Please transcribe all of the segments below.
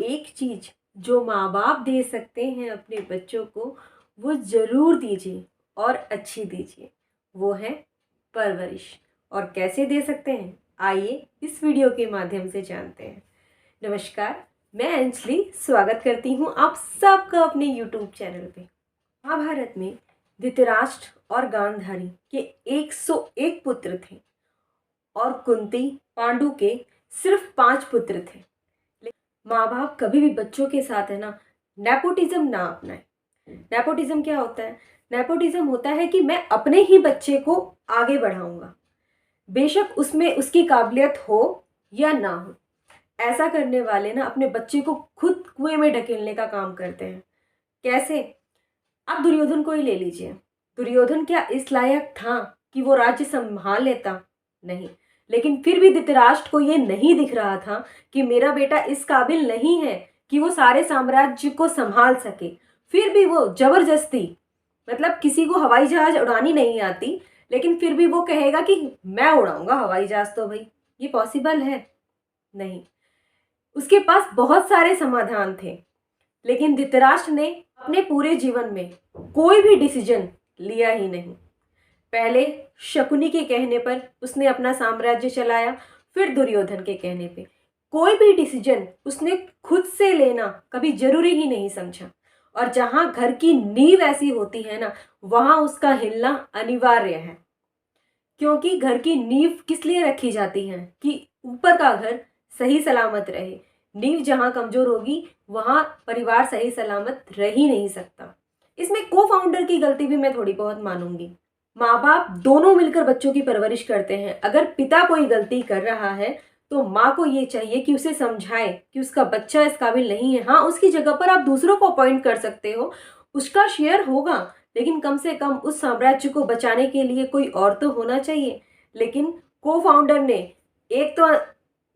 एक चीज़ जो माँ बाप दे सकते हैं अपने बच्चों को, वो ज़रूर दीजिए और अच्छी दीजिए। वो है परवरिश। और कैसे दे सकते हैं, आइए इस वीडियो के माध्यम से जानते हैं। नमस्कार, मैं अंजलि स्वागत करती हूँ आप सबका अपने यूट्यूब चैनल पे। महाभारत में धृतराष्ट्र और गांधारी के 101 पुत्र थे और कुंती पांडु के सिर्फ 5 पुत्र थे। माँ बाप कभी भी बच्चों के साथ है ना, नेपोटिज्म ना अपनाए। नेपोटिज्म क्या होता है? नेपोटिज्म होता है कि मैं अपने ही बच्चे को आगे बढ़ाऊंगा, बेशक उसमें उसकी काबिलियत हो या ना हो। ऐसा करने वाले ना अपने बच्चे को खुद कुएं में ढकेलने का काम करते हैं। कैसे? आप दुर्योधन को ही ले लीजिए। दुर्योधन क्या इस लायक था कि वो राज्य संभाल लेता? नहीं। लेकिन फिर भी धृतराष्ट्र को ये नहीं दिख रहा था कि मेरा बेटा इस काबिल नहीं है कि वो सारे साम्राज्य को संभाल सके। फिर भी वो जबरदस्ती, मतलब किसी को हवाई जहाज उड़ानी नहीं आती, लेकिन फिर भी वो कहेगा कि मैं उड़ाऊंगा हवाई जहाज। तो भाई ये पॉसिबल है? नहीं। उसके पास बहुत सारे समाधान थे, लेकिन धृतराष्ट्र ने अपने पूरे जीवन में कोई भी डिसीजन लिया ही नहीं। पहले शकुनी के कहने पर उसने अपना साम्राज्य चलाया, फिर दुर्योधन के कहने पे। कोई भी डिसीजन उसने खुद से लेना कभी जरूरी ही नहीं समझा। और जहां घर की नींव ऐसी होती है ना, वहां उसका हिलना अनिवार्य है। क्योंकि घर की नींव किस लिए रखी जाती है? कि ऊपर का घर सही सलामत रहे। नींव जहां कमजोर होगी वहां परिवार सही सलामत रह ही नहीं सकता। इसमें को फाउंडर की गलती भी मैं थोड़ी बहुत मानूंगी। माँ बाप दोनों मिलकर बच्चों की परवरिश करते हैं। अगर पिता कोई गलती कर रहा है तो माँ को ये चाहिए कि उसे समझाए कि उसका बच्चा इस काबिल नहीं है। हाँ, उसकी जगह पर आप दूसरों को अपॉइंट कर सकते हो, उसका शेयर होगा, लेकिन कम से कम उस साम्राज्य को बचाने के लिए कोई और तो होना चाहिए। लेकिन को फाउंडर ने, एक तो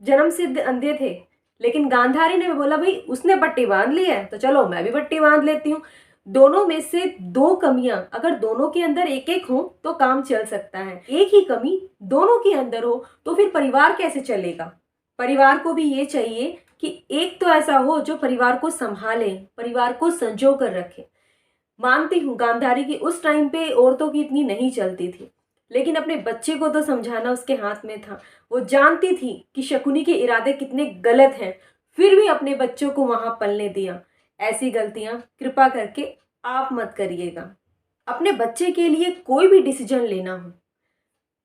जन्म सिद्ध अंधे थे, लेकिन गांधारी ने बोला भाई उसने पट्टी बांध ली है तो चलो मैं भी पट्टी बांध लेती हूँ। दोनों में से दो कमियां अगर दोनों के अंदर एक एक हो तो काम चल सकता है। एक ही कमी दोनों के अंदर हो तो फिर परिवार कैसे चलेगा? परिवार को भी ये चाहिए कि एक तो ऐसा हो जो परिवार को संभाले, परिवार को संजो कर रखे। मानती हूँ गांधारी की उस टाइम पे औरतों की इतनी नहीं चलती थी, लेकिन अपने बच्चे को तो समझाना उसके हाथ में था। वो जानती थी कि शकुनी के इरादे कितने गलत हैं, फिर भी अपने बच्चों को वहां पलने दिया। ऐसी गलतियां कृपा करके आप मत करिएगा। अपने बच्चे के लिए कोई भी डिसीजन लेना हो,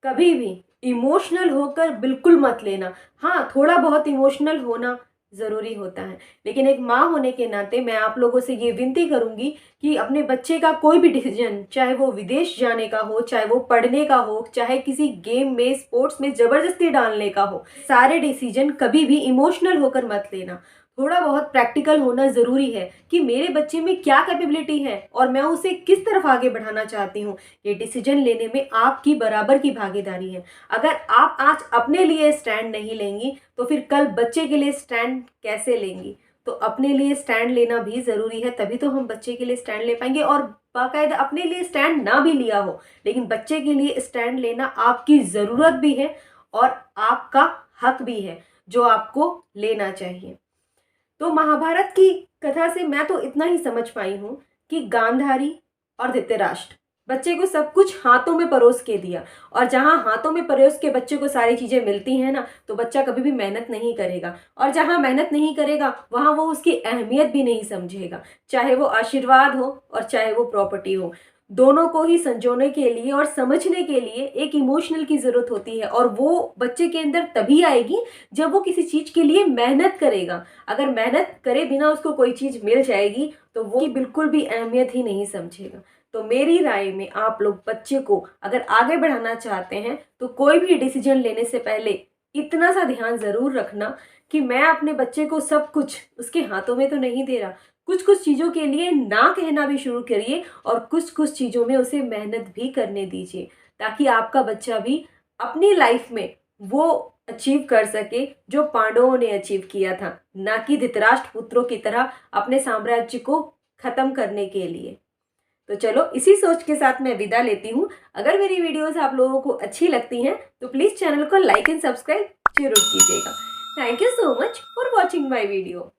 कभी भी इमोशनल होकर बिल्कुल मत लेना। हाँ, थोड़ा बहुत इमोशनल होना ज़रूरी होता है, लेकिन एक माँ होने के नाते मैं आप लोगों से ये विनती करूँगी कि अपने बच्चे का कोई भी डिसीजन, चाहे वो विदेश जाने का हो, चाहे वो पढ़ने का हो, चाहे किसी गेम में स्पोर्ट्स में ज़बरदस्ती डालने का हो, सारे डिसीजन कभी भी इमोशनल होकर मत लेना। थोड़ा बहुत प्रैक्टिकल होना ज़रूरी है कि मेरे बच्चे में क्या कैपेबिलिटी है और मैं उसे किस तरफ आगे बढ़ाना चाहती हूँ। ये डिसीजन लेने में आपकी बराबर की भागीदारी है। अगर आप आज अपने लिए स्टैंड नहीं लेंगी तो फिर कल बच्चे के लिए स्टैंड कैसे लेंगी? तो अपने लिए स्टैंड लेना भी ज़रूरी है, तभी तो हम बच्चे के लिए स्टैंड ले पाएंगे। और बाकायदा अपने लिए स्टैंड ना भी लिया हो, लेकिन बच्चे के लिए स्टैंड लेना आपकी ज़रूरत भी है और आपका हक भी है, जो आपको लेना चाहिए। तो महाभारत की कथा से मैं तो इतना ही समझ पाई हूँ कि गांधारी और धृतराष्ट्र बच्चे को सब कुछ हाथों में परोस के दिया, और जहाँ हाथों में परोस के बच्चे को सारी चीज़ें मिलती हैं ना, तो बच्चा कभी भी मेहनत नहीं करेगा, और जहाँ मेहनत नहीं करेगा वहाँ वो उसकी अहमियत भी नहीं समझेगा। चाहे वो आशीर्वाद हो और चाहे वो प्रॉपर्टी हो, दोनों को ही संजोने के लिए और समझने के लिए एक इमोशनल की ज़रूरत होती है, और वो बच्चे के अंदर तभी आएगी जब वो किसी चीज़ के लिए मेहनत करेगा। अगर मेहनत करे बिना उसको कोई चीज़ मिल जाएगी तो वो बिल्कुल भी अहमियत ही नहीं समझेगा। तो मेरी राय में आप लोग बच्चे को अगर आगे बढ़ाना चाहते हैं तो कोई भी डिसीजन लेने से पहले इतना सा ध्यान ज़रूर रखना कि मैं अपने बच्चे को सब कुछ उसके हाथों में तो नहीं दे रहा। कुछ कुछ चीज़ों के लिए ना कहना भी शुरू करिए और कुछ कुछ चीज़ों में उसे मेहनत भी करने दीजिए, ताकि आपका बच्चा भी अपनी लाइफ में वो अचीव कर सके जो पांडवों ने अचीव किया था, ना कि धृतराष्ट्र पुत्रों की तरह अपने साम्राज्य को खत्म करने के लिए। तो चलो, इसी सोच के साथ मैं विदा लेती हूँ। अगर मेरी वीडियोस आप लोगों को अच्छी लगती हैं तो प्लीज़ चैनल को लाइक एंड सब्सक्राइब जरूर कीजिएगा। Thank you so much for watching my video.